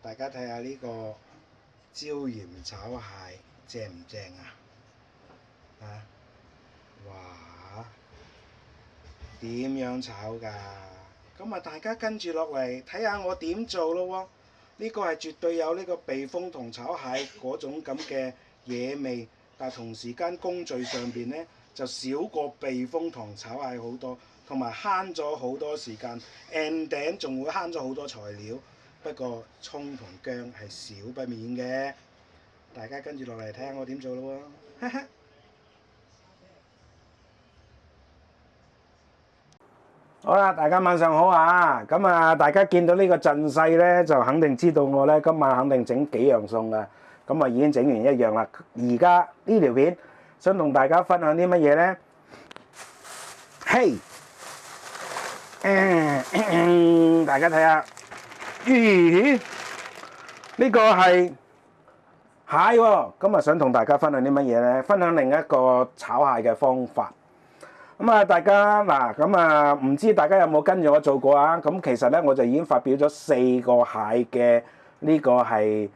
大家睇下呢個椒鹽炒蟹正唔正啊？哇！點樣炒㗎？咁啊，大家跟住落嚟睇下我點做咯喎！呢個係絕對有呢個避風塘炒蟹嗰種咁嘅野味，但係同時間工序上邊呢，就少過避風塘炒蟹好多，同埋慳咗好多時間 ，and then 仲會慳咗好多材料。不過葱同薑係少不免嘅，大家跟住落嚟睇下我點做咯喎！好啦，大家晚上好啊！咁啊，大家見到呢個陣勢咧，就肯定知道我咧今晚肯定整幾樣餸噶。咁啊，已經整完一樣啦。而家呢條片想同大家分享啲乜嘢咧？嘿，大家睇下，咦？呢個係蟹喎。咁啊，想同大家分享啲乜嘢咧？分享另一個炒蟹嘅方法。咁啊，大家嗱，咁啊，唔知大家有冇跟住我做過啊？咁其實咧，我就已經發表咗4個蟹嘅呢個係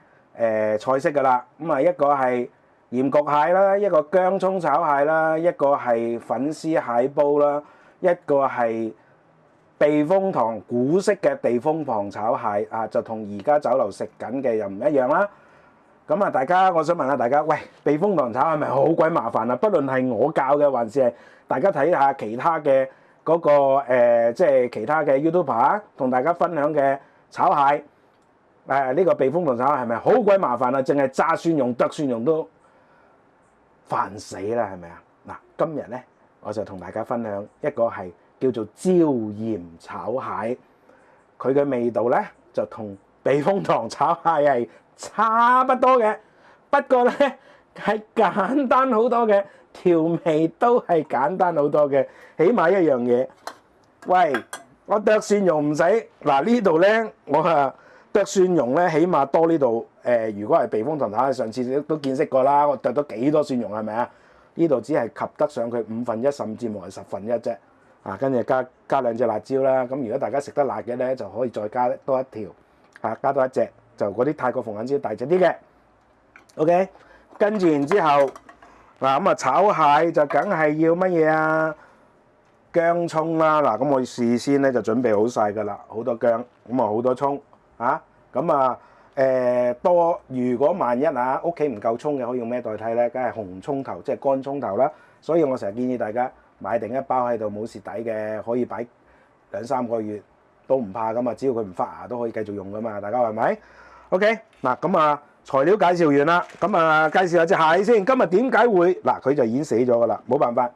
菜式噶啦。咁啊，一個係鹽焗蟹啦，一個薑葱炒蟹啦，一個係粉絲蟹煲啦，一個係避風塘古式嘅避風塘炒蟹啊，就同而家酒樓食緊嘅又唔一樣啦。咁啊，大家我想問下大家，喂，避風塘炒係咪好鬼麻煩啊？不論係我教嘅，還是係大家睇下其他嘅嗰個即係其他嘅 YouTuber 同大家分享嘅炒蟹，呢個避風塘炒蟹係咪好鬼麻煩啊？淨係炸蒜蓉、剁蒜蓉都煩死啦，係咪啊？嗱，今日咧我就同大家分享一個係叫做椒鹽炒蟹，佢嘅味道咧就同避風塘炒蟹係差不多嘅，不過咧係簡單好多嘅，調味都係簡單好多嘅。起碼一樣嘢，喂，我剁蒜蓉唔使嗱呢度咧，我剁蒜蓉咧，起碼多呢度如果係避風塘炒蟹，上次都見識過啦，我剁咗幾多蒜蓉係咪啊？呢度只係及得上佢1/5，甚至乎係1/10啫。啊，跟住加2隻辣椒啦。咁如果大家食得辣嘅咧，就可以再加多一條，加多一隻。就嗰啲泰國鳳眼椒大隻啲嘅 ，OK， 跟住然之後嗱咁啊炒蟹就梗係要乜嘢啊？薑葱啦，嗱咁我事先咧就準備好晒㗎啦，好多薑，咁啊好多葱啊，咁啊多如果萬一屋企唔夠葱嘅，可以用咩代替咧？梗係紅葱頭，即係乾葱頭啦。所以我成日建議大家買定一包喺度冇蝕底嘅，可以擺2-3個月都唔怕㗎嘛，只要佢唔發芽都可以繼續用㗎嘛，大家係咪？OK， 嗱咁啊，材料介紹完啦，咁啊介紹下隻蟹先。今日點解會嗱佢就已經死咗噶啦，冇辦法，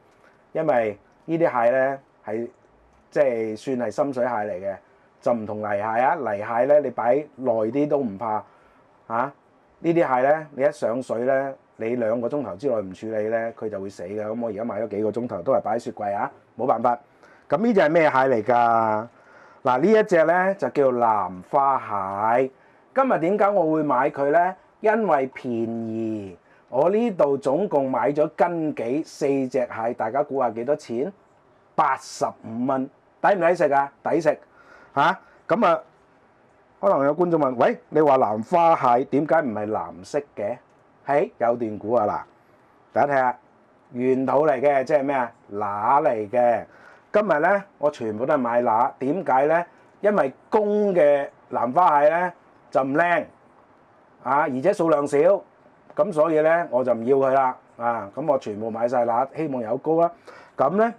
因為呢啲蟹咧係即係算係深水蟹嚟嘅，就唔同泥蟹啊。泥蟹咧你擺耐啲都唔怕啊。呢啲蟹咧你一上水咧，你2個鐘頭之內唔處理咧，佢就會死嘅。咁我而家買咗幾個鐘頭都係擺喺雪櫃啊，冇辦法。咁呢隻係咩蟹嚟㗎？嗱呢一隻咧就叫南花蟹。今日點解我會買佢呢？因為便宜，我呢度總共買咗斤幾4隻蟹，大家估下幾多錢？85蚊，抵唔抵食啊？抵食嚇！咁啊，可能有觀眾問：喂，你話南花蟹點解唔係藍色嘅？係有段估啊嗱，大家睇下，原土嚟嘅，即係咩啊？乸嚟嘅。今日呢，我全部都係買乸，點解呢？因為公嘅南花蟹呢，就唔靚而且數量少，咁所以咧我就唔要佢啦咁我全部買晒乸，希望有膏啦。咁咧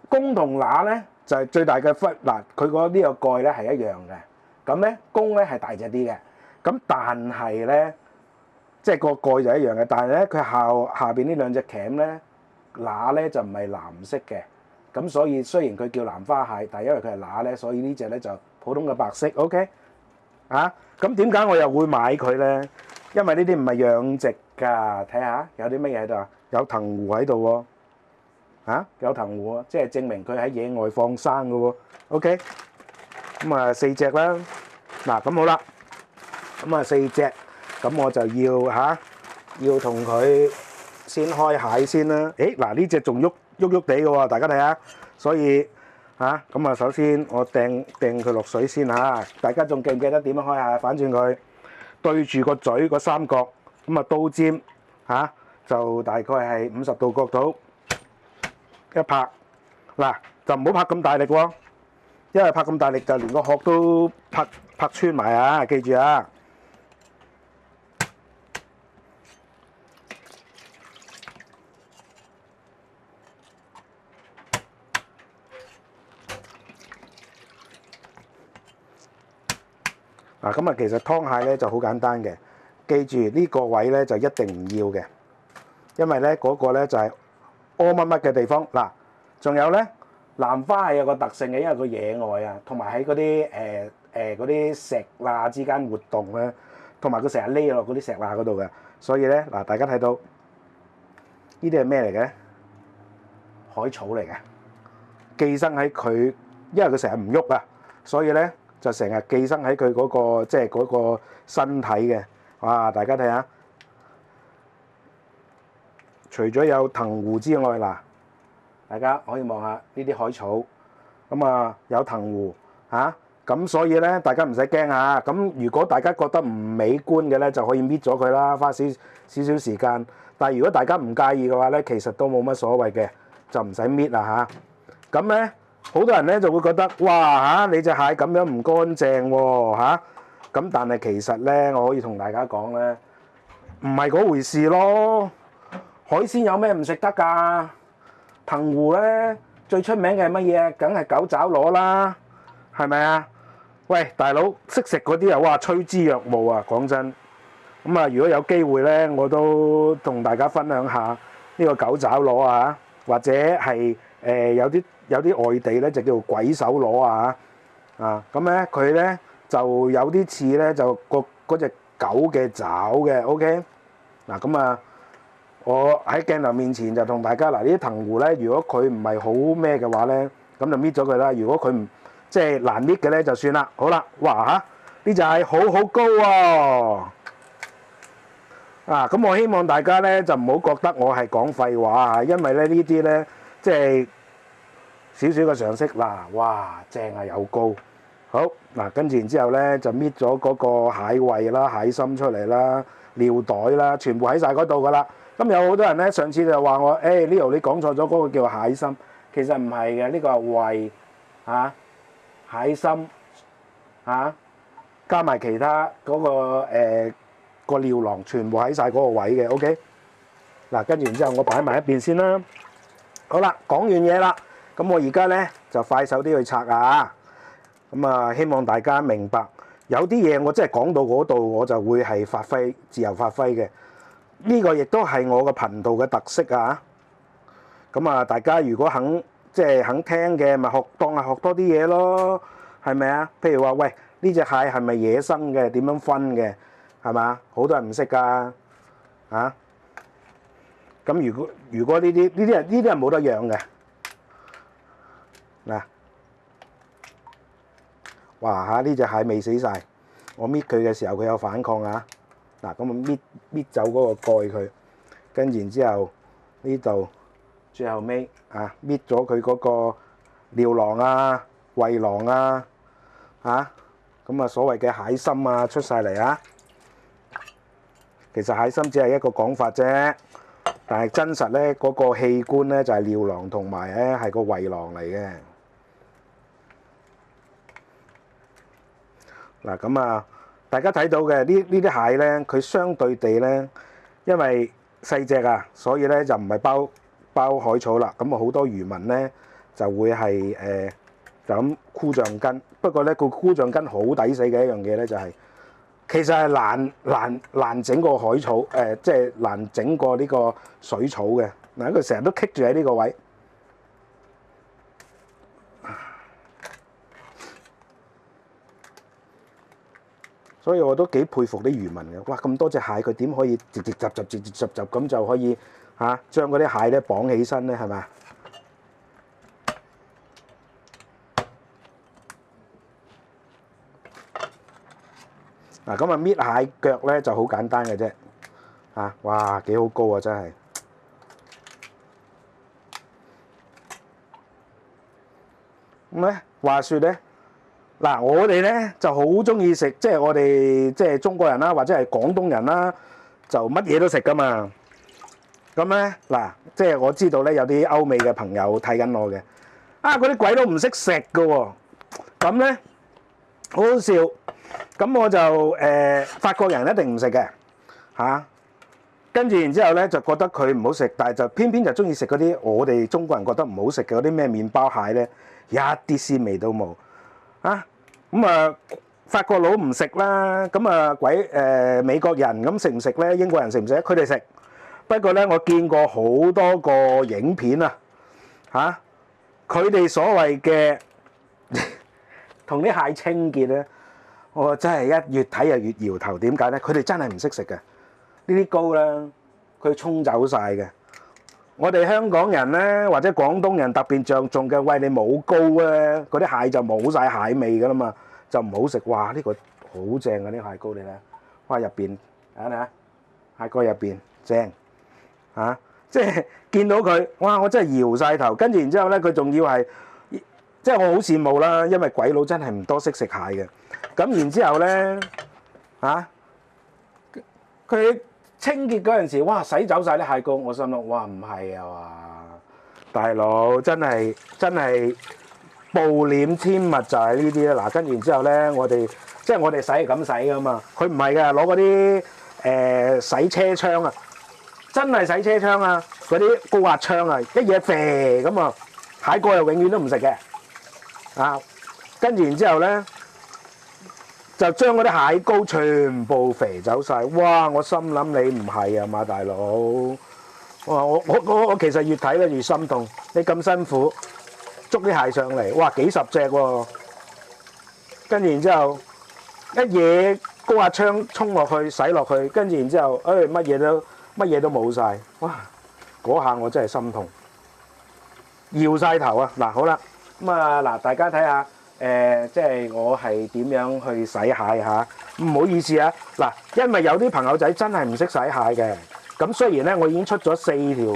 公同乸咧就係最大嘅分嗱，佢個呢個蓋咧係一樣嘅，咁咧公咧係大隻啲嘅，咁但係咧即係個蓋就一樣嘅，但係咧佢下邊呢2隻鉗咧乸咧就唔係藍色嘅，咁所以雖然佢叫南花蟹，但係因為佢係乸咧，所以呢隻咧就普通嘅白色。OK。咁點解我又會買佢咧？因為呢啲唔係養殖㗎，睇下有啲乜嘢喺度啊？有藤壺喺度喎，有藤壺啊，即係證明佢喺野外放生㗎喎。OK，咁啊4隻啦，嗱咁好啦，咁啊4隻，咁我就要同佢先開蟹先啦。誒嗱呢隻仲喐地嘅喎，大家睇下，所以嚇。咁啊，首先我掟佢落水先嚇。大家仲記唔記得點樣開下？反轉佢，對住個嘴個三角，咁啊刀尖嚇就大概係50度角度一拍。嗱，就唔好拍咁大力喎，因為拍咁大力就連個殼都拍穿埋啊！記住啊！嗱，咁啊，其實湯蟹咧就好簡單嘅，記住呢個位咧就一定唔要嘅，因為咧嗰個咧就係屙乜乜嘅地方。嗱，仲有咧南花係有個特性嘅，因為佢野外啊，同埋喺嗰啲嗰啲石罅之間活動咧，同埋佢成日匿落嗰啲石罅嗰度嘅，所以咧嗱，大家睇到呢啲係咩嚟嘅？海草嚟嘅，寄生喺佢，因為佢成日唔喐啊，所以咧。就成日寄生喺佢嗰個即係嗰個身體嘅，哇！大家睇下，除咗有藤壺之外，嗱，大家可以望下呢啲海草，咁啊有藤壺嚇，咁所以咧大家唔使驚嚇。咁如果大家覺得唔美觀嘅咧，就可以搣咗佢啦，花少少時間。但係如果大家唔介意嘅話咧，其實都冇乜所謂嘅，就唔使搣啦嚇。咁咧。好多人咧就會覺得，哇嚇！你隻蟹咁樣唔乾淨喎嚇，咁但係其實咧，我可以同大家講咧，唔係嗰回事咯。海鮮有咩唔食得㗎？藤壺咧最出名嘅係乜嘢？梗係狗爪螺啦，係咪啊？喂，大佬識食嗰啲啊，哇，趨之若鶩啊！講真，咁啊，如果有機會咧，我都同大家分享下呢個狗爪螺啊，或者係有啲外地咧就叫做鬼手螺啊，咁咧佢咧就有啲似咧就嗰隻狗嘅爪嘅 ，OK，嗱咁啊，我喺鏡頭面前就同大家嗱，呢啲藤壺咧，如果佢唔係好咩嘅話咧，咁就搣咗佢啦。如果佢唔即係難搣嘅咧，就算啦。好啦，哇嚇，呢隻係好高喎！咁我希望大家咧就唔好覺得我係講廢話啊，因為咧呢啲咧即係。少少嘅常識嗱，哇，正啊有膏，好嗱，跟住然之後咧就搣咗嗰個蟹胃啦、蟹心出嚟啦、尿袋啦，全部喺晒嗰度噶啦。咁有好多人咧上次就話我，Leo 你講錯咗，嗰個叫蟹心，其實唔係嘅，呢個係胃嚇蟹心嚇，加埋其他嗰個尿囊，全部喺晒嗰個位嘅。OK，嗱，跟住然之後我擺埋一邊先啦。好啦，講完嘢啦。咁我而家咧就快手啲去拆啊！咁啊，希望大家明白，有啲嘢我真係講到嗰度，我就會係自由發揮嘅。呢個亦都係我個頻道嘅特色啊！咁啊，大家如果肯聽嘅，咪當係學多啲嘢咯，係咪啊？譬如話，喂，呢隻蟹係咪野生嘅？點樣分嘅？係嘛？好多人唔識㗎啊！咁如果呢啲係冇得養嘅。嗱，哇嚇！呢隻蟹未死晒，我搣佢嘅時候佢有反抗啊！嗱，咁啊搣走嗰個蓋佢，跟然之後呢度最後尾啊搣咗佢嗰個尿囊啊、胃囊啊，咁啊所謂嘅蟹心啊出晒嚟啊！其實蟹心只係一個講法啫，但係真實咧嗰個器官咧就係尿囊同埋咧係個胃囊嚟嘅。嗱咁啊，大家睇到嘅呢啲蟹咧，佢相對地咧，因為細隻啊，所以咧就唔係包海草啦。咁啊，好多漁民咧就會係就咁箍橡筋。不過咧，個箍橡筋好抵死嘅一樣嘢咧，就係其實係難整個海草即係難整過呢個水草嘅。嗱，佢成日都棘住喺呢個位。所以我都幾佩服啲漁民嘅，哇！咁多隻蟹，佢點可以直集咁就可以將嗰啲蟹咧綁起身咧？係咪？嗱，咁啊搣蟹腳咧就好簡單嘅啫，哇幾好高啊真係！咁咧話説咧，嗱我哋咧就好中意食，即係我哋即係中國人啦，或者係廣東人啦，就乜嘢都食噶嘛。咁咧嗱，即係我知道咧有啲歐美嘅朋友睇緊我嘅，啊嗰啲鬼都唔識食噶喎。咁咧好好笑，咁我就法國人一定唔食嘅嚇。跟住然之後咧就覺得佢唔好食，但係就偏偏就中意食嗰啲我哋中國人覺得唔好食嘅嗰啲咩麵包蟹咧，一啲鮮味都冇啊！咁啊法國佬唔食啦，咁啊美國人咁食唔食咧？英國人食唔食？佢哋食。不過咧，我見過好多個影片啊，嚇佢哋所謂嘅同啲蟹清潔咧，我真係一越睇就越搖頭。點解咧？佢哋真係唔識食嘅。呢啲膏咧，佢沖走晒嘅。我哋香港人咧，或者廣東人特別着重嘅，喂你冇膏咧，嗰啲蟹就冇晒蟹味噶啦嘛，就唔好食。哇！呢個好正啊！啲蟹膏你咧，哇入邊睇下，蟹膏入邊正嚇，即係見到佢，哇！我真係搖晒頭。跟住然之後咧，佢仲要係，即係我好羨慕啦，因為鬼佬真係唔多識食蟹嘅。咁然之後咧，嚇佢清潔嗰陣時，哇！洗走晒啲蟹膏，我心諗，哇！唔係啊嘛，大佬真係暴殄天物就係呢啲啦。嗱，跟住然之後咧，我哋洗係咁洗噶嘛，佢唔係㗎，攞嗰啲洗車窗啊，真係洗車窗啊，嗰啲高壓槍啊，一嘢啡咁啊，蟹膏又永遠都唔食嘅啊。跟住然之後咧，就將嗰啲蟹膏全部肥走晒。哇！我心諗你唔係啊嘛，大佬。我其實越睇咧越心痛。你咁辛苦捉啲蟹上嚟，哇幾十隻喎。跟住然之後一嘢高壓槍衝落去洗落去，跟住然之後，乜嘢都冇晒。哇！嗰下我真係心痛，搖晒頭啊！嗱好啦，咁啊嗱，大家睇下。即係我係點樣去洗蟹嚇？唔好意思啊，嗱，因為有啲朋友仔真係唔識洗蟹嘅。咁雖然咧，我已經出咗4條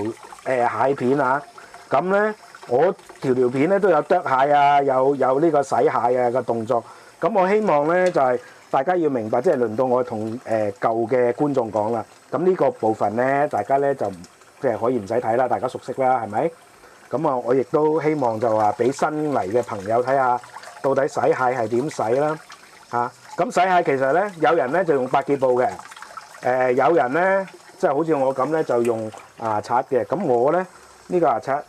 蟹片啊，咁咧我條片咧都有剁蟹啊，有呢個洗蟹啊嘅動作。咁我希望咧就係大家要明白，即係輪到我同舊嘅觀眾講啦。咁呢個部分咧，大家咧就即係可以唔使睇啦，大家熟悉啦，係咪？咁啊，我亦都希望就話俾新嚟嘅朋友睇下。到底洗蟹係點洗啦？嚇咁洗蟹其實咧，有人咧就用百潔布嘅，有人咧即係好似我咁咧就用牙刷嘅。咁我咧呢個牙刷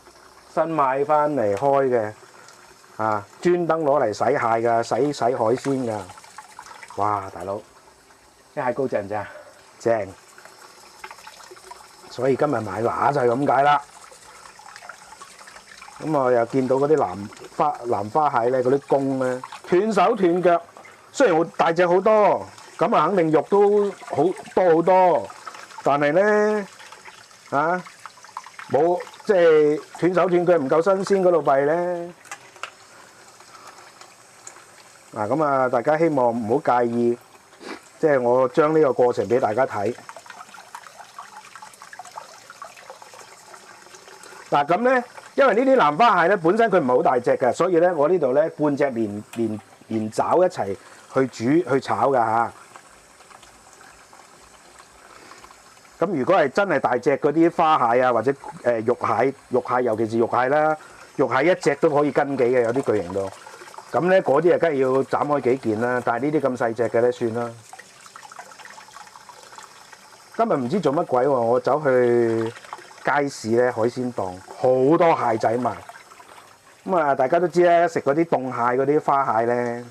新買翻嚟開嘅，專登攞嚟洗蟹㗎，洗海鮮㗎。哇，大佬啲蟹膏正唔正？正，所以今日買乸就係咁解啦。咁我又見到嗰啲藍花蟹咧，嗰啲公咧斷手斷腳，雖然大隻好多，咁啊肯定肉都好多，但係咧冇即係斷手斷腳唔夠新鮮嗰度弊咧。嗱咁啊，大家希望唔好介意，即係我將呢個過程俾大家睇。嗱咁咧。因為呢啲藍花蟹咧本身佢唔係好大隻嘅，所以咧我呢度咧半隻連爪一齊去煮去炒㗎嚇。咁如果係真係大隻嗰啲花蟹啊，或者肉蟹，尤其是肉蟹啦，肉蟹一隻都可以斤幾嘅，有啲巨型到。咁咧嗰啲啊，梗係要斬開幾件啦。但係呢啲咁細隻嘅咧，算啦。今日唔知做乜鬼喎，我走去街市咧海鮮檔好多蟹仔賣，咁啊大家都知咧，食嗰啲凍蟹嗰啲花蟹咧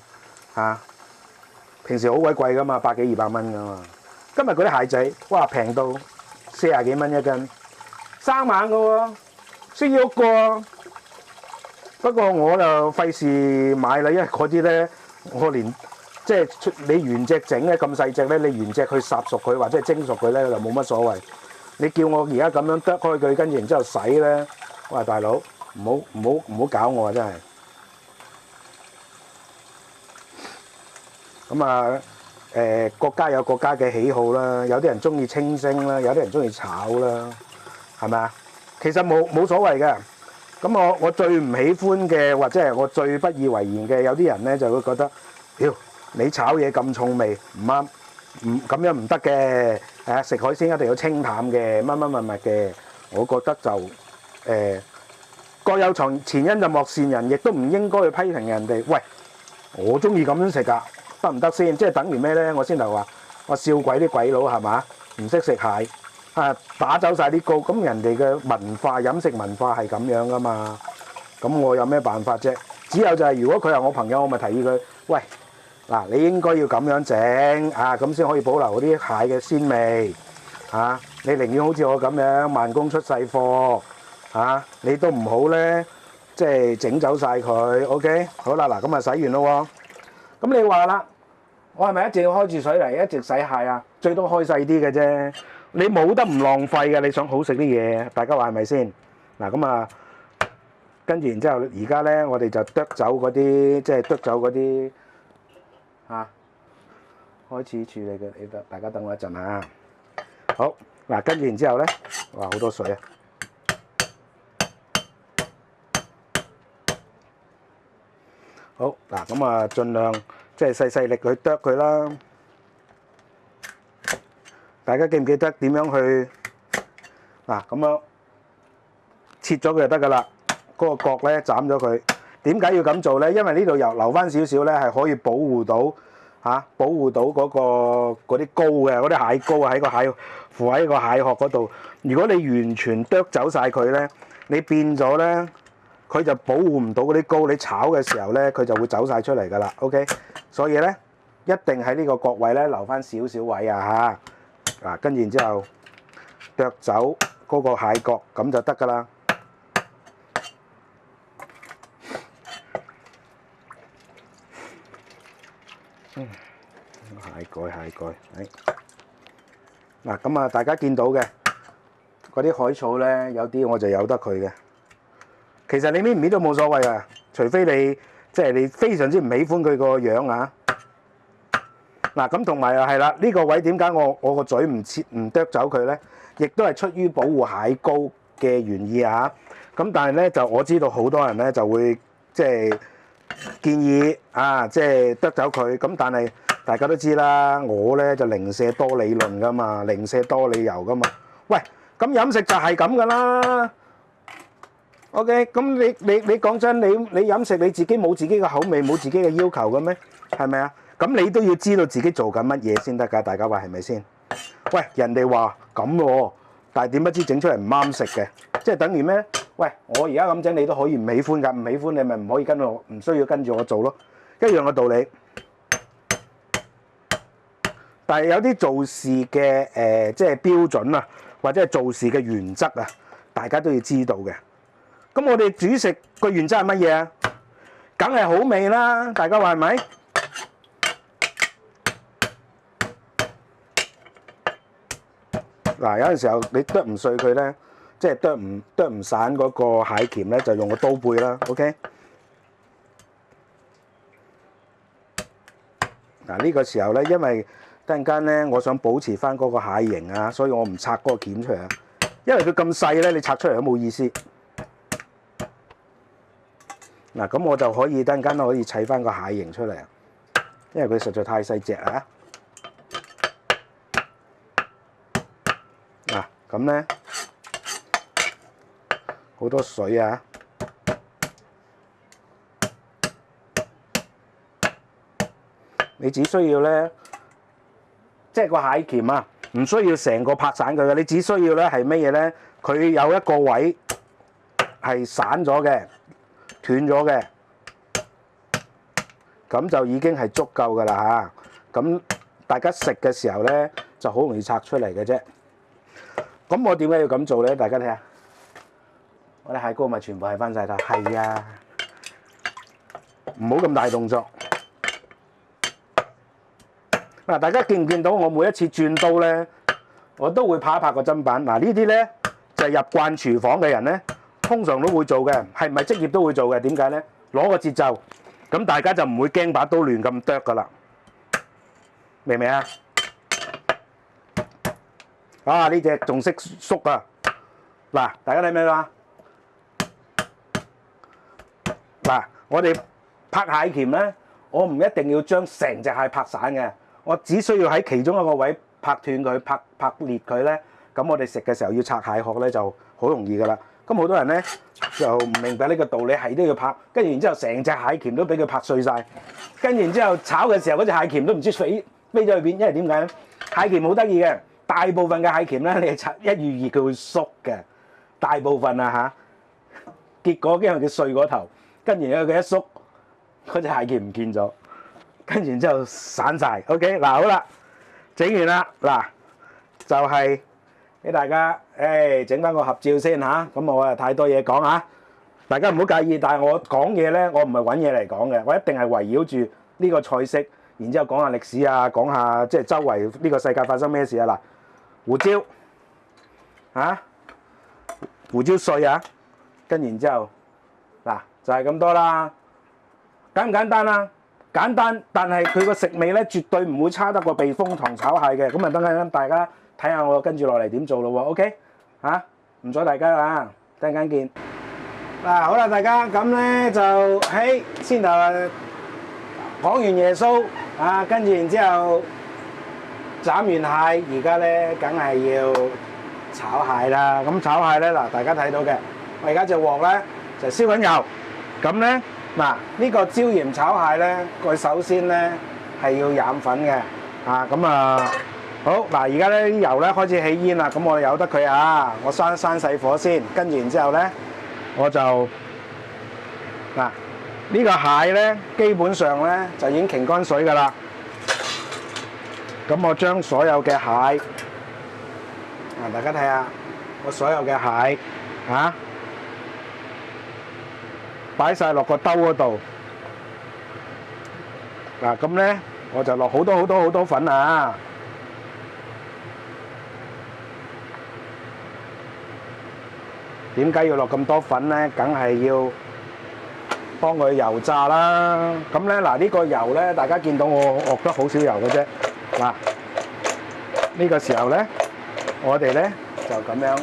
平時好鬼貴噶嘛，100幾200蚊噶嘛。今日嗰啲蟹仔哇平到40幾蚊一斤，生猛噶喎，識喐噶喎。不過我就費事買啦，因為嗰啲咧我連即係你原隻整咧咁細隻咧，你原隻去烚熟佢或者係蒸熟佢咧就冇乜所謂。你叫我而家咁樣剁開佢，跟住然之後洗咧，哇大佬唔好搞我啊！真係。咁啊國家有國家嘅喜好啦，有啲人中意清蒸啦，有啲人中意炒啦，係咪啊？其實冇所謂嘅。咁我最唔喜歡嘅，或者係我最不以為然嘅，有啲人咧就會覺得，屌你炒嘢咁重味，唔啱，咁樣唔得嘅。食海鮮一定要清淡嘅，乜乜嘅。我覺得就各有前因就莫善人，亦都唔應該去批評人哋。喂，我中意咁樣食㗎，得唔得先？即係等於咩咧？我先頭話我笑鬼啲鬼佬係嘛，唔識食蟹。打走晒啲膏，咁人哋嘅文化飲食文化係咁樣噶嘛，咁我有咩辦法啫？只有就係如果佢係我朋友，我咪提議佢，喂，嗱，你應該要咁樣整咁先可以保留嗰啲蟹嘅鮮味你寧願好似我咁樣慢工出細貨你都唔好咧，即係整走晒佢。OK， 好啦，嗱咁啊洗完咯喎，咁你話啦，我係咪一直要開住水嚟一直洗蟹啊？最多開細啲嘅啫。你冇得唔浪費嘅，你想好食啲嘢，大家話係咪先？嗱咁啊，跟住然之後，而家咧我哋就剁走嗰啲，即係剁走嗰啲開始處理嘅。你得大家等我一陣啊。好，嗱跟住然之後咧，哇好多水啊！好嗱，咁啊，盡量即係細力去剁佢啦。大家記唔記得點樣去咁樣切咗佢就得㗎啦？嗰個角咧斬咗佢。點解要咁做咧？因為呢度又留翻少少咧，係可以保護到嗰啲膏嘅，嗰啲蟹膏喺個蟹附喺個蟹殼嗰度。如果你完全剁走晒佢咧，你變咗咧，佢就保護唔到嗰啲膏。你炒嘅時候咧，佢就會走晒出嚟㗎啦。OK， 所以咧一定喺呢個角位咧留翻少少位啊嚇。跟住然之後剁走嗰個蟹角，咁就得㗎啦。蟹蓋，嗱咁啊，大家見到嘅嗰啲海草咧，有啲我就由得佢嘅。其實你搣唔搣都冇所謂啊，除非你非常之唔喜歡佢個樣啊。嗱咁同埋又係啦，呢個位點解我個嘴唔剁走佢咧？亦都係出於保護蟹膏嘅原意啊！咁但係咧就我知道好多人咧就會即係建議即係剁走佢。咁但係大家都知啦，我咧就零舍多理論噶嘛，零舍多理由噶嘛。喂，咁飲食就係咁噶啦。OK， 咁你講真，你飲食你自己冇自己嘅口味，冇自己嘅要求嘅咩？係咪啊？咁你都要知道自己做緊乜嘢先得㗎，大家話係咪先？喂，人哋話咁喎，但係點不知整出嚟唔啱食嘅，即係等於咩？喂，我而家咁整，你都可以唔喜歡㗎，唔喜歡你咪唔可以跟我，唔需要跟住我做咯，一樣嘅道理。但係有啲做事嘅即係標準啊，或者係做事嘅原則啊，大家都要知道嘅。咁我哋煮食個原則係乜嘢啊？梗係好味啦，大家話係咪？嗱，有陣時候你剁唔碎佢咧，即係剁唔散嗰個蟹鉗咧，就用個刀背啦。OK。嗱，呢個時候咧，因為突然間咧，我想保持翻嗰個蟹形啊，所以我唔拆嗰個鉗出嚟啊。因為佢咁細咧，你拆出嚟都冇意思。嗱，咁我就可以突然間可以砌翻個蟹形出嚟啊，因為佢實在太細隻啊。嗱，咁咧好多水啊！你只需要咧，即係個蟹鉗啊，唔需要成個拍散佢嘅，你只需要咧係乜嘢咧？佢有一個位係散咗嘅、斷咗嘅，咁就已經係足夠㗎啦嚇。咁大家食嘅時候咧，就好容易拆出嚟嘅啫。咁我點解要咁做咧？大家睇下，我啲蟹膏咪全部係翻晒啦。係啊，唔好咁大動作。嗱，大家見唔見到我每一次轉刀咧，我都會拍一拍個砧板。嗱，呢啲咧就係入慣廚房嘅人咧，通常都會做嘅，係唔係職業都會做嘅？點解咧？攞個節奏，咁大家就唔會驚把刀亂咁剁噶啦，明唔明啊？啊！呢隻仲識縮啊！嗱，大家睇唔睇到啊？我哋拍蟹鉗咧，我唔一定要將成隻蟹拍散嘅，我只需要喺其中一個位拍斷佢、拍裂佢咧，咁我哋食嘅時候要拆蟹殼咧就好容易噶啦。咁好多人咧就唔明白呢個道理，係都要拍，跟住然之後成隻蟹鉗都俾佢拍碎晒，跟住然之後炒嘅時候嗰隻蟹鉗都唔知飛咗去邊，因為點解咧？蟹鉗好得意嘅，大部分嘅蟹鉗咧，你係拆一遇熱佢會縮嘅，大部分啊嚇。結果因為佢碎嗰頭，跟住咧佢一縮，嗰隻蟹鉗唔見咗，跟住然之後散晒。OK， 嗱好啦，整完啦，嗱就係俾大家整翻個合照先嚇。咁我太多嘢講嚇，大家唔好介意。但係我講嘢咧，我唔係揾嘢嚟講嘅，我一定係圍繞住呢個菜式，然之後講下歷史啊，講下即係周圍呢個世界發生咩事啊。嗱，胡椒嚇，胡椒碎啊！跟然之後，嗱就係咁多啦，簡唔簡單啊？簡單，但係佢個食味咧絕對唔會差得過避風塘炒蟹嘅。咁啊，等陣大家睇下我跟住落嚟點做咯喎。OK，嚇唔阻大家啦，陣間見。嗱好啦，大家咁咧就先頭講完耶穌啊，跟住然之後斬完蟹，而家咧梗係要炒蟹啦。咁炒蟹咧嗱，大家睇到嘅。我而家隻鑊咧就燒緊油，咁咧嗱呢個椒鹽炒蟹咧，佢首先咧係要染粉嘅，咁好嗱，而家咧啲油咧開始起煙啦，咁我由得佢啊，我閂細火先，跟住然之後咧我就嗱呢個蟹咧基本上咧就已經擎乾水㗎啦，咁我將所有嘅蟹大家睇下我所有嘅蟹擺晒落個兜嗰度，嗱咁咧我就落好多粉啊！點解要落咁多粉咧？梗係要幫佢油炸啦。咁咧嗱呢個油咧，大家見到我落得好少油嘅啫。嗱呢個時候咧，我哋咧就咁樣，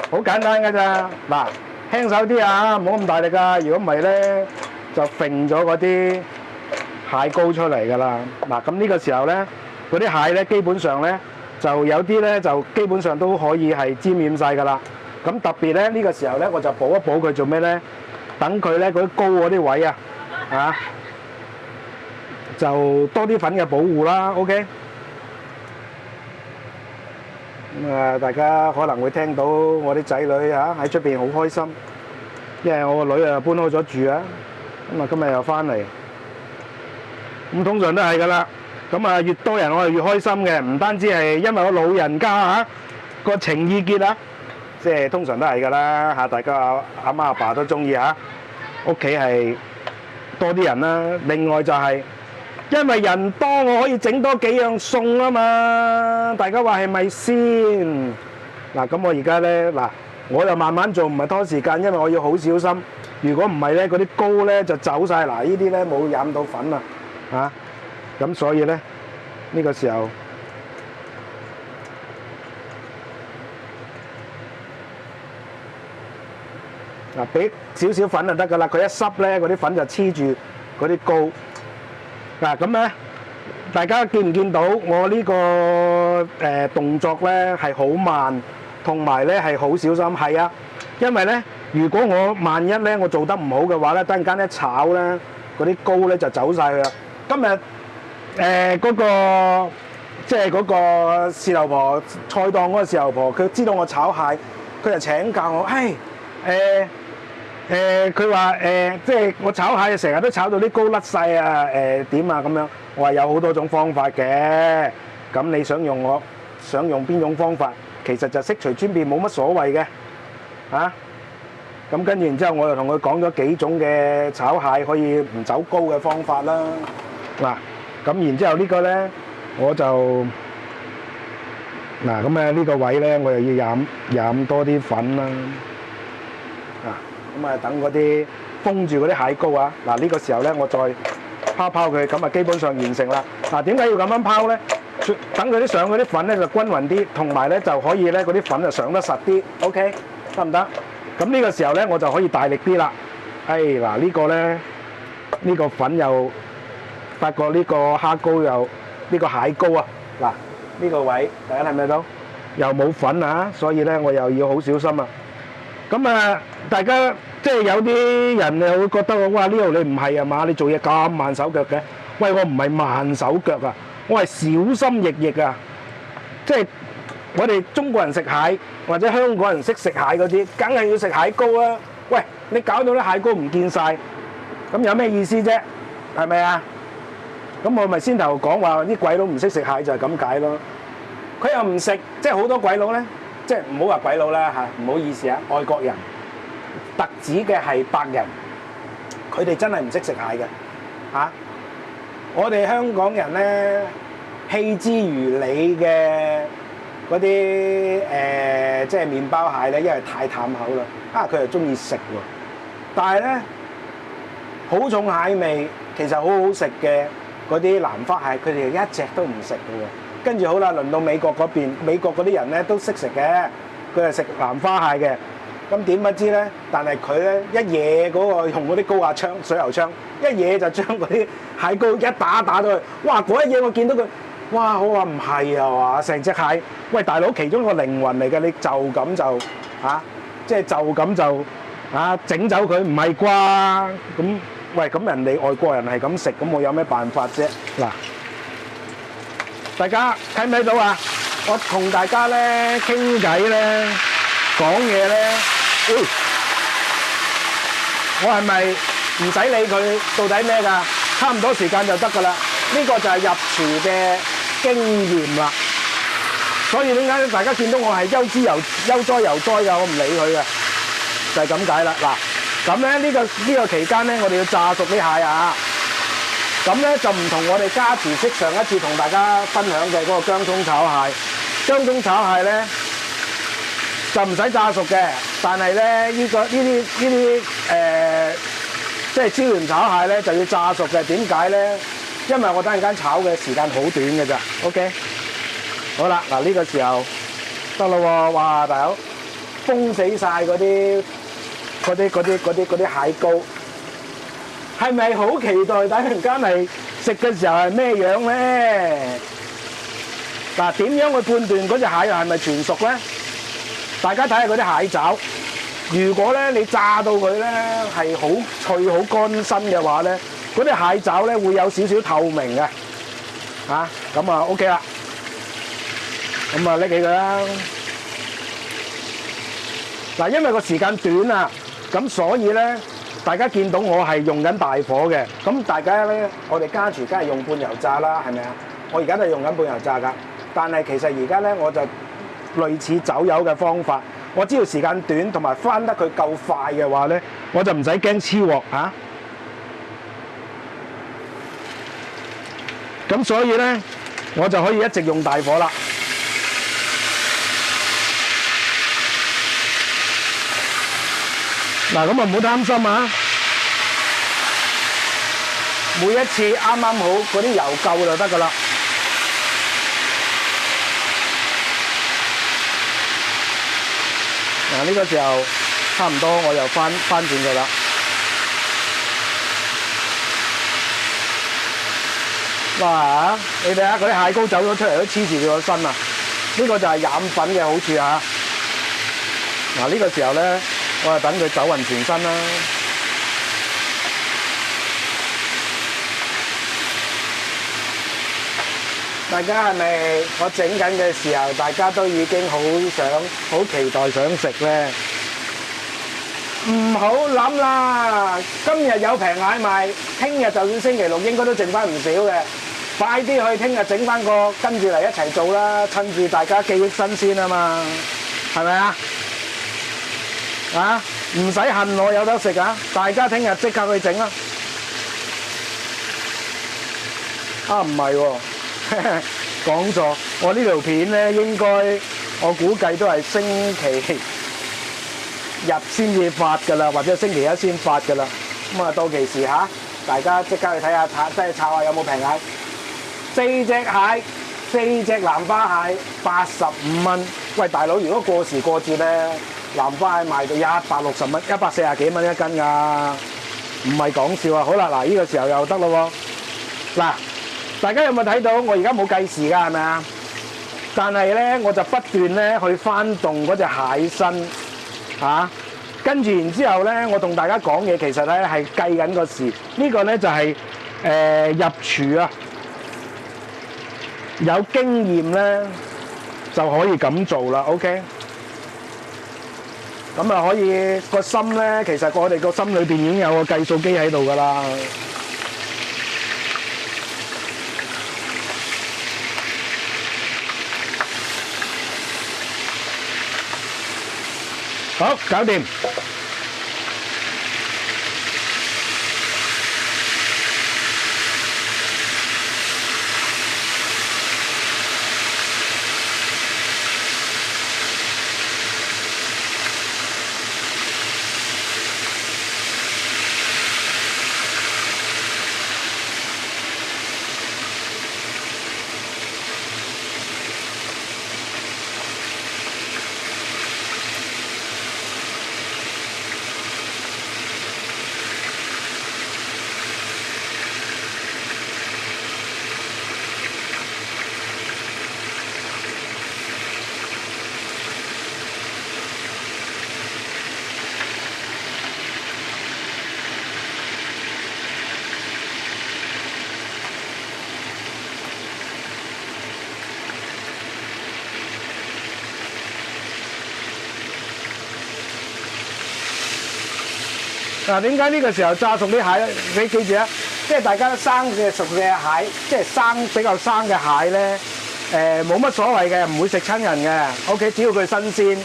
好簡單㗎咋嗱。輕手啲啊，唔好咁大力啊！如果唔係咧，就揈咗嗰啲蟹膏出嚟㗎啦。嗱，咁呢個時候咧，嗰啲蟹咧基本上咧就有啲咧就基本上都可以係沾染晒㗎啦。咁特別咧呢個時候咧，我就補一補佢做咩咧？等佢咧嗰啲膏嗰啲位就多啲粉嘅保護啦。OK。咁大家可能會聽到我啲仔女喺出邊好開心，因為我個女搬開咗住啊，咁今日又翻嚟，咁通常都係噶啦。咁越多人我係越開心嘅，唔單止係因為我老人家個情意結即係通常都係噶啦大家阿媽阿爸都中意屋企係多啲人啦。另外就係因為人多，我可以整多幾樣餸啊嘛！大家話係咪先？嗱，咁我而家咧，我又慢慢做，唔係拖時間，因為我要好小心。如果唔係咧，嗰啲膏咧就走晒。嗱，呢啲咧冇染到粉啊，咁所以咧呢個時候俾少少粉就得㗎啦。佢一濕咧，嗰啲粉就黐住嗰啲膏。嗱咁咧，大家見唔見到我呢個動作咧係好慢，同埋咧係好小心。係啊，因為咧，如果我萬一咧我做得唔好嘅話咧，突然間一炒咧，嗰啲膏咧就走晒去啦。今日嗰個即係嗰個豉油婆菜檔嗰個豉油婆，佢知道我炒蟹，佢就請教我，佢話即係我炒蟹成日都炒到啲膏甩晒啊！點啊咁樣？我話有好多種方法嘅，咁你想用邊種方法？其實就悉隨尊便，冇乜所謂嘅咁跟住然之後，我又同佢講咗幾種嘅炒蟹可以唔走膏嘅方法啦。嗱，咁然之後呢個咧，我就咁呢個位咧，我又要染多啲粉啦。咁等嗰啲封住嗰啲蟹膏嗱呢個時候咧，我再拋佢，咁基本上完成啦。點解要咁樣拋咧？等佢啲上嗰啲粉咧就均勻啲，同埋咧就可以咧嗰啲粉就上得實啲。OK， 得唔得？咁呢個時候咧，我就可以大力啲啦。嗱呢個咧，呢個粉又發覺呢個蝦膏又呢個蟹膏啊，嗱呢個位大家睇唔睇到？又冇粉啊，所以咧我又要好小心啊。咁啊，大家即係有啲人又會覺得哇，呢度你唔係啊嘛，你做嘢咁慢手腳嘅。喂，我唔係慢手腳啊，我係小心翼翼啊。即係我哋中國人食蟹或者香港人識食蟹嗰啲，梗係要食蟹膏啊。喂，你搞到啲蟹膏唔見晒，咁有咩意思啫？係咪啊？咁我咪先頭講話啲鬼佬唔識食蟹就係咁解咯。佢又唔食，即係好多鬼佬咧，即係唔好話鬼佬啦嚇，唔好意思啊，外國人特指嘅係白人，佢哋真係唔識食蟹嘅嚇。我哋香港人咧，棄之如履嘅嗰啲即係麵包蟹咧，因為太淡口啦，佢又中意食喎。但係咧，好重蟹味，其實好好食嘅嗰啲南花蟹，佢哋一隻都唔食嘅喎。跟住好啦，輪到美國嗰邊，美國嗰啲人咧都識食嘅，佢係食南花蟹嘅。咁點不知咧？但係佢咧一嘢嗰個用嗰啲高壓槍、水喉槍，一嘢就將嗰啲蟹膏一打到去。哇！嗰一嘢我見到佢，哇！我話唔係啊嘛，成隻蟹，喂大佬，其中一個靈魂嚟嘅，你就咁就即係就咁就整走佢，唔係啩？咁喂，咁人哋外國人係咁食，咁我有咩辦法啫？嗱。大家睇唔睇到啊？我同大家咧傾偈咧，講嘢咧，我係咪唔使理佢到底咩㗎？差唔多時間就得㗎啦。呢個就係入廚嘅經驗啦。所以點解大家見到我係悠哉悠哉㗎？我唔理佢嘅，就係咁解啦。嗱，咁咧呢個期間咧，我哋要炸熟啲蟹啊。咁咧就唔同我哋家廚式上一次同大家分享嘅嗰個薑葱炒蟹。薑葱炒蟹咧就唔使炸熟嘅，但係咧呢啲即係椒鹽炒蟹咧就要炸熟嘅。點解咧？因為我等陣間炒嘅時間好短嘅咋。OK， 好啦，嗱呢個時候得啦喎，哇大佬封死晒嗰啲蟹膏。係咪好期待等陣間係食嘅時候係咩樣咧？嗱，點樣去判斷嗰隻蟹係咪全熟咧？大家睇下嗰啲蟹爪，如果咧你炸到佢咧係好脆好乾身嘅話咧，嗰啲蟹爪咧會有少少透明嘅，咁啊 OK 啦，咁啊拎起佢啦。嗱，因為個時間短啊，咁所以咧。大家見到我係用緊大火嘅，咁大家咧，我哋家廚梗係用半油炸啦，係咪啊？我而家都係用緊半油炸㗎，但係其實而家咧我就類似走油嘅方法，我知道時間短同埋翻得佢夠快嘅話咧，我就唔使驚黐鑊嚇。咁所以咧，我就可以一直用大火啦。嗱，咁啊唔好擔心啊！每一次啱啱好嗰啲油夠就得㗎啦。嗱，呢個時候差唔多，我又翻轉佢啦。哇！你睇下嗰啲蟹膏走咗出嚟都黐住佢個身啊！呢個就係染粉嘅好處啊！嗱，呢個時候咧。我係等佢走勻全身啦。大家係咪我整緊嘅時候，大家都已經好期待想食咧？唔好諗啦！今日有平蟹賣，聽日就算星期六應該都剩翻唔少嘅。快啲去，聽日整翻個跟住嚟一齊做啦！趁住大家記憶新鮮啊嘛，係咪啊？唔使恨我有得食啊！大家聽日即刻去整啦！唔係喎，講錯，我呢條片咧應該我估計都係星期日先至發㗎啦，或者星期一先發㗎啦。咁啊，到期時大家即刻去睇下，即係炒下有冇平蟹。4隻蟹，4隻南花蟹，85蚊。喂，大佬，如果過時過節咧，南花蟹賣到160蚊，140幾蚊一斤㗎。唔係講笑啊！好啦，嗱呢個時候又得咯喎。嗱，大家有冇睇到？我而家冇計時㗎，係咪啊？但係咧，我就不斷咧去翻動嗰隻蟹身嚇，跟住然之後咧，我同大家講嘢，其實咧係計緊個時。呢個咧就係入廚啊，有經驗咧就可以咁做啦。OK。咁啊，可以個心咧，其實我哋個心裏邊已經有個計數機喺度噶啦。好，搞掂。嗱，點解呢個時候炸熟啲蟹咧？你記住啊，即係大家生嘅熟嘅蟹，即係比較生嘅蟹咧，冇乜所謂嘅，唔會食親人嘅。OK， 只要佢新鮮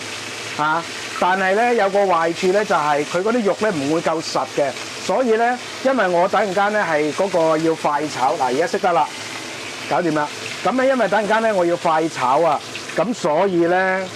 嚇。但係咧有個壞處咧，就係佢嗰啲肉咧唔會夠實嘅。所以咧，因為我等陣間咧係嗰個要快炒，嗱而家識得啦，搞掂啦。咁咧因為等陣間咧我要快炒啊，咁所以咧。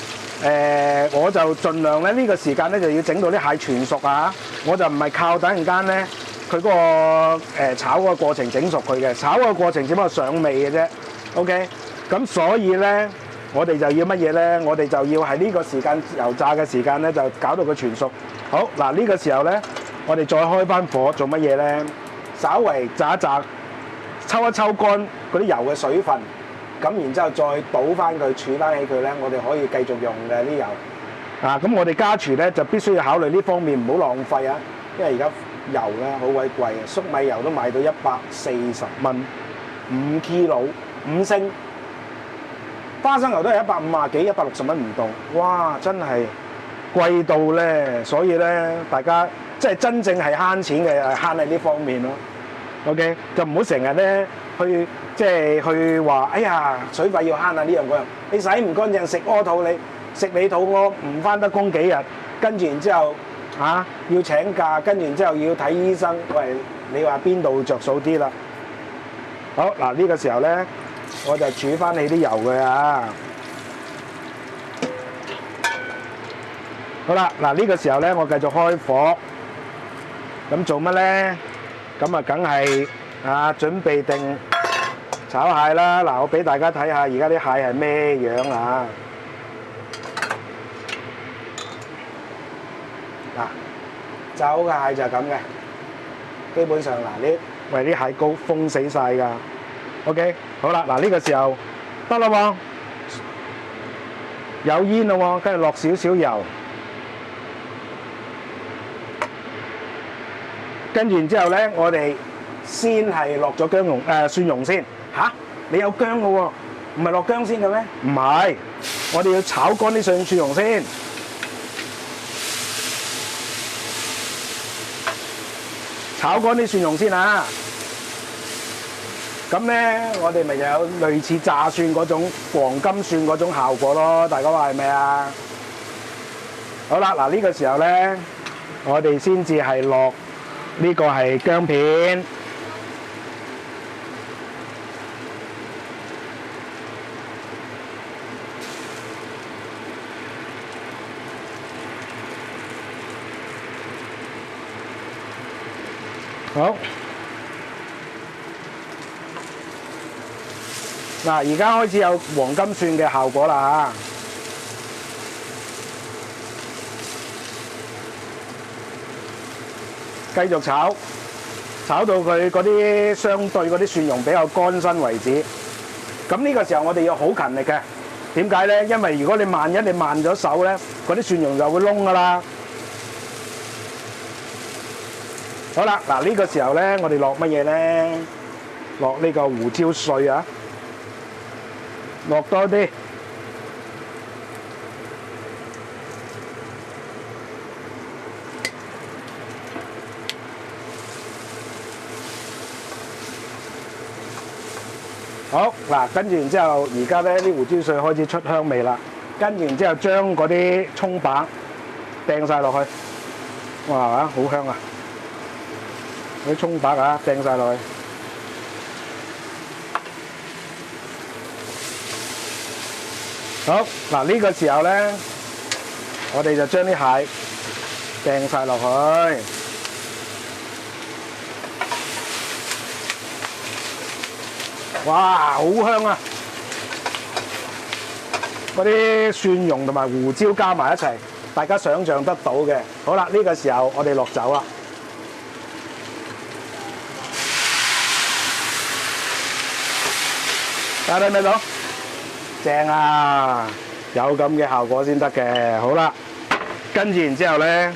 我就盡量咧呢個時間咧就要整到啲蟹全熟啊！我就唔係靠等陣間咧佢嗰個炒嗰個過程整熟佢嘅，炒嗰個過程只不過上味嘅啫。OK， 咁所以咧我哋就要乜嘢咧？我哋就要係呢個時間油炸嘅時間咧就搞到佢全熟。好嗱，呢個時候咧我哋再開翻火做乜嘢咧？稍為炸一炸，抽一抽乾嗰啲油嘅水分。咁然之後再倒翻佢，儲翻起佢咧，我哋可以繼續用嘅啲油。啊，咁我哋家廚咧就必須要考慮呢方面，唔好浪費啊！因為而家油咧好鬼貴啊，粟米油都賣到140蚊，5 kg 5升。花生油都係150幾、160蚊唔到，哇！真係貴到咧，所以咧大家即係真正係慳錢嘅，係慳喺呢方面咯。OK， 就唔好成日咧去。即係去話，哎呀，水費要慳啊！呢樣嗰樣，你洗唔乾淨食屙肚，你肚餓唔翻得工幾日，跟住然之後要請假，跟住然之後要睇醫生，喂，你話邊度着數啲啦？好嗱，呢個時候咧，我就煮翻起啲油嘅啊。好啦，嗱呢個時候咧，我繼續開火，咁做乜咧？咁啊，梗係準備定。炒蟹啦，嗱我俾大家睇下而家啲蟹係咩樣啊！嗱，走嘅蟹就係咁嘅，基本上嗱呢為啲蟹膏封死晒㗎。OK， 好啦，嗱呢個時候得啦喎，有煙啦喎，跟住落少少油，跟住然之後咧，我哋先係落咗蒜蓉先。嚇！你有薑嘅喎，唔係落薑先嘅咩？唔係，我哋要炒乾啲蒜蓉先，炒乾啲蒜蓉先啊！咁咧，我哋咪就有類似炸蒜嗰種黃金蒜嗰種效果咯，大家話係咪啊？好啦，嗱呢個時候咧，我哋先至係落呢個係薑片。好，嗱，而家開始有黃金蒜嘅效果啦嚇，繼續炒，炒到佢嗰啲相對嗰啲蒜蓉比較乾身為止。咁呢個時候我哋要好勤力嘅，點解咧？因為如果你萬一你慢咗手咧，嗰啲蒜蓉就會燶噶啦。好啦，嗱呢個時候咧，我哋落乜嘢咧？落呢個胡椒碎啊，落多啲。好嗱，跟住然之後，而家咧啲胡椒碎開始出香味啦。跟住然之後，將嗰啲葱白掟晒落去，哇好香啊！啲葱白啊，掟晒落去。好嗱，呢個時候咧，我哋就將啲蟹掟晒落去。哇，好香啊！嗰啲蒜蓉同埋胡椒加埋一齊，大家想像得到嘅。好啦，呢個時候我哋落酒啦。大家睇唔睇到？正啊！有咁嘅效果先得嘅。好啦，跟住然之後咧。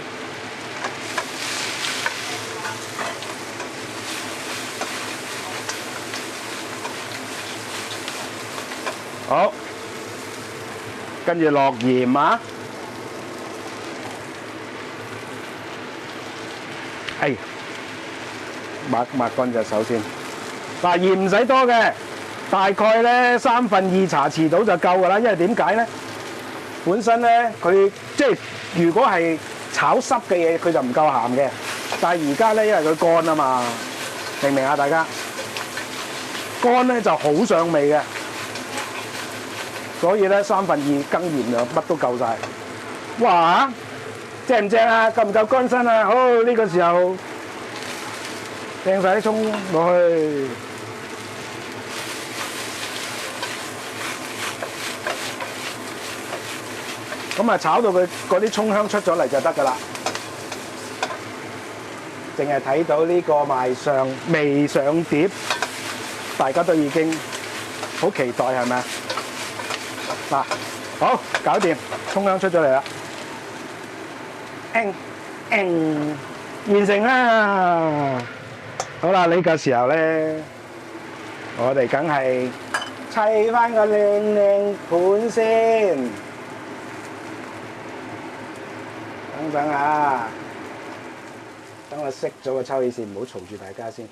好，跟住落鹽啊！係，抹乾隻手先。嗱，鹽唔使多嘅，大概咧2/3茶匙到就夠㗎啦。因為點解咧？本身咧佢即係如果係炒濕嘅嘢，佢就唔夠鹹嘅。但係而家咧，因為佢乾啊嘛，明唔明啊？大家乾咧就好上味嘅。所以咧2/3羹鹽就乜都夠晒。哇！正唔正啊？夠唔夠乾身啊？好，呢個時候掟晒啲葱落去，咁啊炒到佢嗰啲葱香出咗嚟就得㗎啦。淨係睇到呢個未上碟，大家都已經好期待係咪啊？嗱，好，搞掂，葱香出咗嚟啦，完成啦！好啦，呢個時候咧，我哋梗係砌翻個靚盤先。等等啊，等我熄咗個抽氣扇，唔好嘈住大家先。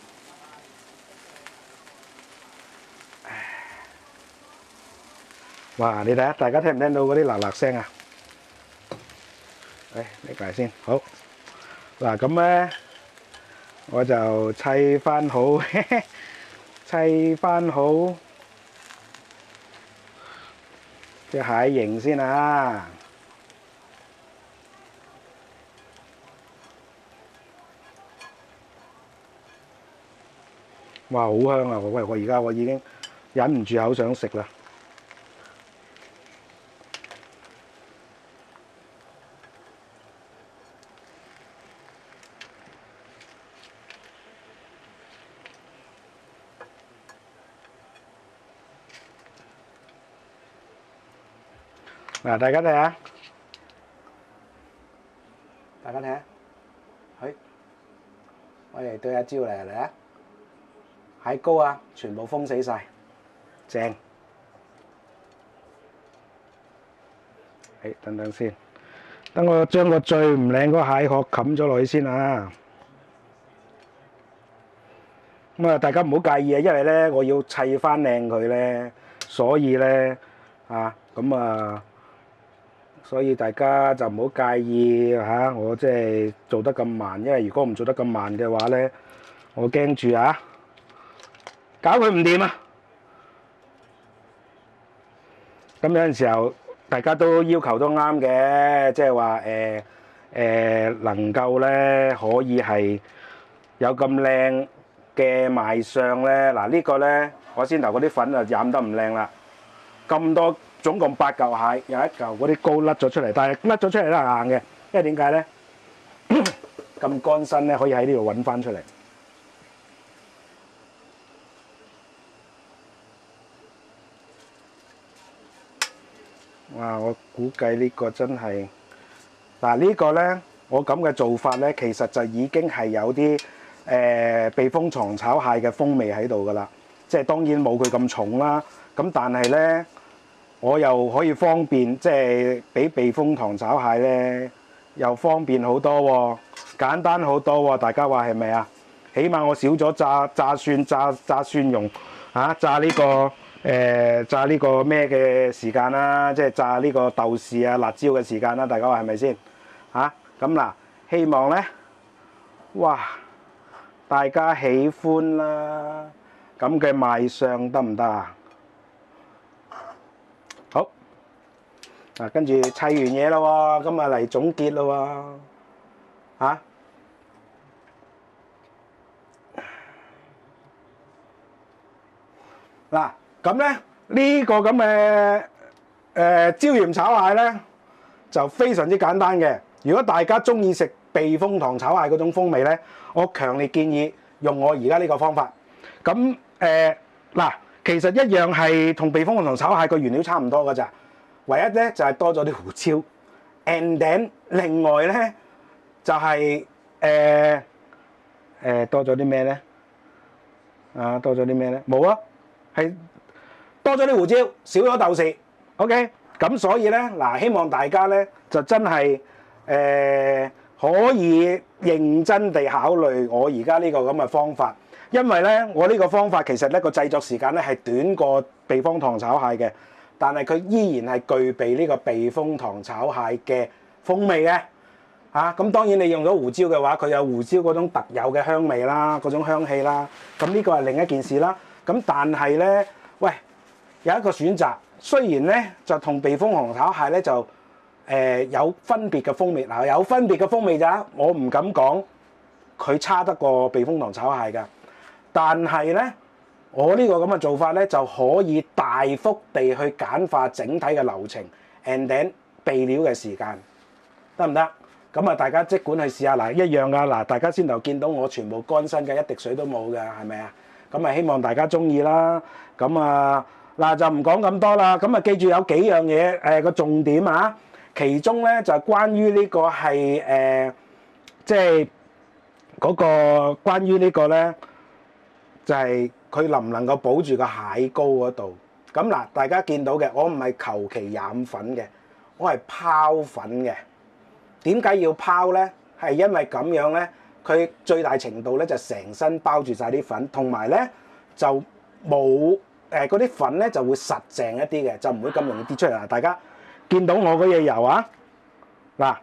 哇！你睇下，大家聽唔聽到嗰啲嗱嗱聲啊？呢個先好。嗱咁咧，我就砌翻好，砌翻好隻蟹形先啊！哇！好香啊！喂，我而家已經忍唔住口想食啦〜嗱，大家睇下，我哋對下焦嚟啊！蟹膏啊，全部封死晒，正。等等先，等我將個最唔靚嗰蟹殼冚咗落去先啊！咁啊，大家唔好介意啊，因為咧我要砌翻靚佢咧，所以咧所以大家就唔好介意嚇，我即係做得咁慢，因為如果唔做得咁慢嘅話咧，我驚住搞佢唔掂啊！咁有陣時候大家都要求都啱嘅，即係話能夠咧可以係有咁靚嘅賣相咧。嗱呢個咧，我先頭嗰啲粉啊染得唔靚啦，咁多。總共8嚿蟹，有1嚿嗰啲膏甩咗出嚟，但係甩咗出嚟都係硬嘅，因為點解咧？咁乾身咧，可以喺呢度揾翻出嚟。哇！我估計呢個真係嗱，呢個咧，我咁嘅做法咧，其實就已經係有啲避風塘炒蟹嘅風味喺度噶啦。即係當然冇佢咁重啦，咁但係咧，我又可以方便，即係比避風塘炒蟹咧又方便好多喎，簡單好多喎。大家話係咪啊？起碼我少咗炸蒜蓉嚇，炸呢個咩嘅時間啦，即係炸呢個豆豉啊辣椒嘅時間啦。大家話係咪先嚇？咁嗱，希望咧，哇，大家喜歡啦。咁嘅賣相得唔得啊？好，嗱，跟住砌完嘢啦喎，咁啊嚟總結啦喎，嚇！嗱，咁咧呢個咁嘅椒鹽炒蟹咧就非常之簡單嘅。如果大家中意食避風塘炒蟹嗰種風味咧，我強烈建議用我而家呢個方法。咁嗱，其實一樣係同避風塘炒蟹個原料差唔多㗎咋，唯一咧就係多咗啲胡椒 ，and then 另外咧就係多咗啲咩咧？多咗啲咩咧？冇啊，係多咗啲胡椒，少咗豆豉。OK， 咁所以咧嗱，希望大家咧就真係可以認真地考慮我而家呢個咁嘅方法。因為咧，我呢個方法其實咧個製作時間咧係短過避風塘炒蟹嘅，但係佢依然係具備呢個避風塘炒蟹嘅風味嘅嚇。咁當然你用咗胡椒嘅話，佢有胡椒嗰種特有嘅香味啦，嗰種香氣啦。咁呢個係另一件事啦。咁但係咧，喂，有一個選擇，雖然咧就同避風塘炒蟹咧就有分別嘅風味，嗱有分別嘅風味咋，我唔敢講佢差得過避風塘炒蟹㗎。但係咧，我呢個咁嘅做法咧，就可以大幅地去簡化整體嘅流程 ，and then 備料嘅時間，得唔得？咁啊，大家即管去試下嗱，一樣噶嗱，大家先頭見到我全部乾身嘅，一滴水都冇嘅，係咪啊？咁啊，希望大家中意啦。咁啊，嗱就唔講咁多啦。咁啊，記住有幾樣嘢個重點啊，其中咧就係關於呢個係即係嗰個關於呢個咧。就係佢能唔能夠保住個蟹膏嗰度？咁嗱，大家見到嘅，我唔係求其染粉嘅，我係拋粉嘅。點解要拋咧？係因為咁樣咧，佢最大程度咧就成身包住晒啲粉，同埋咧就冇嗰啲粉咧就會實淨一啲嘅，就唔會咁容易跌出嚟啦。大家見到我嗰嘢油啊，嗱。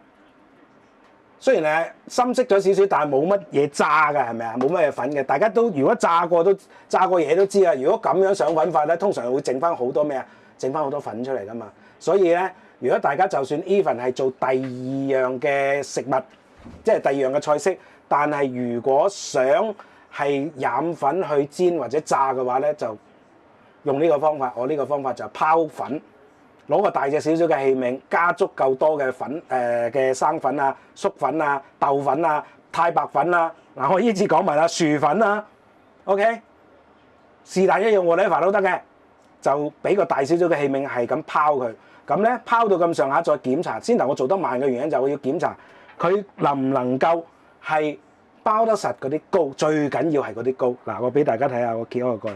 雖然係深色咗少少，但係冇乜嘢炸㗎，係咪啊？冇乜嘢粉嘅，大家都如果炸過嘢都知啊。如果咁樣上粉法咧，通常會剩翻好多咩啊？剩翻好多粉出嚟㗎嘛。所以咧，如果大家就算 even 係做第二樣嘅食物，即係第二樣嘅菜式，但係如果想係染粉去煎或者炸嘅話咧，就用呢個方法。我呢個方法就拋粉。攞個大隻少少嘅器皿，加足夠多嘅粉嘅生粉啊、粟粉啊、豆粉啊、太白粉啊，嗱我依次講埋啦，薯粉啊 ，OK， 是但一樣whatever都得嘅，就俾個大少少嘅器皿係咁拋佢，咁咧拋到咁上下再檢查。先頭我做得慢嘅原因就係要檢查佢能唔能夠係包得實嗰啲膏，最緊要係嗰啲膏。嗱，我俾大家睇下，我揭開個蓋。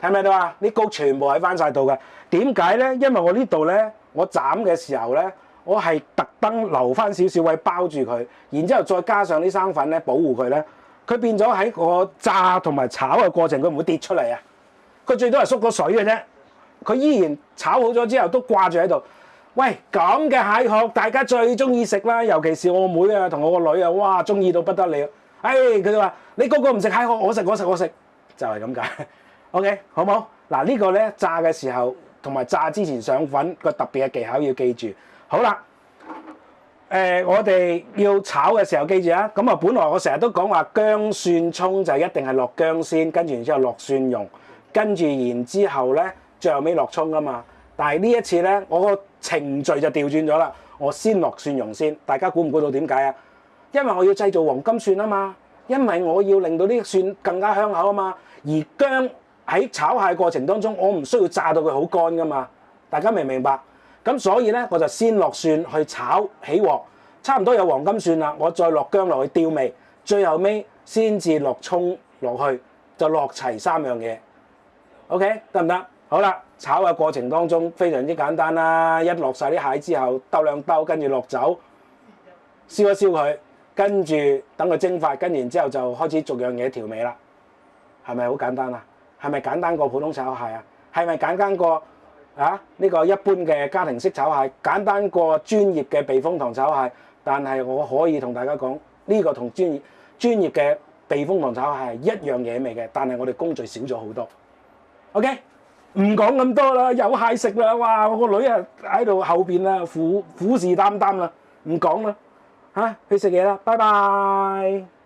睇唔睇到啊？啲膏全部喺翻晒度嘅。點解咧？因為我呢度咧，我斬嘅時候咧，我係特登留翻少少位包住佢，然之後再加上啲生粉咧保護佢咧，佢變咗喺個炸同埋炒嘅過程，佢唔會跌出嚟啊！佢最多係縮個水嘅啫，佢依然炒好咗之後都掛住喺度。喂，咁嘅蟹殼大家最中意食啦，尤其是我妹啊同我個女啊，哇，中意到不得了。佢哋話：你個個唔食蟹殼，我食，就係咁解。OK， 好冇？嗱呢個咧炸嘅時候同埋炸之前上粉個特別嘅技巧要記住。好啦，我哋要炒嘅時候記住啊。咁啊，本來我成日都講話薑蒜葱就一定係落薑先，跟住然之後落蒜蓉，跟住然之後咧最後尾落葱㗎嘛。但係呢一次咧，我個程序就調轉咗啦。我先落蒜蓉先。大家估唔估到點解啊？因為我要製造黃金蒜啊嘛，因為我要令到啲蒜更加香口啊嘛。而薑喺炒蟹過程當中，我唔需要炸到佢好乾噶嘛。大家明唔明白？咁所以咧，我就先落蒜去炒起鑊，差唔多有黃金蒜啦，我再落薑落去調味，最後尾先至落葱落去，就落齊3樣嘢。OK， 得唔得？好啦，炒嘅過程當中非常之簡單啦，一落晒啲蟹之後，兜兩兜，跟住落酒，燒一燒佢，跟住等佢蒸發，跟然之後就開始逐樣嘢調味啦。係咪好簡單啊？係咪簡單過普通炒蟹啊？係咪簡單過呢個一般嘅家庭式炒蟹？簡單過專業嘅避風塘炒蟹？但係我可以同大家講，呢個同專業嘅避風塘炒蟹係一樣嘢味嘅，但係我哋工序少咗好多。OK， 唔講咁多啦，有蟹食啦！哇，我個女啊喺度後邊啊虎視眈眈啦，唔講啦，去食嘢啦，拜拜。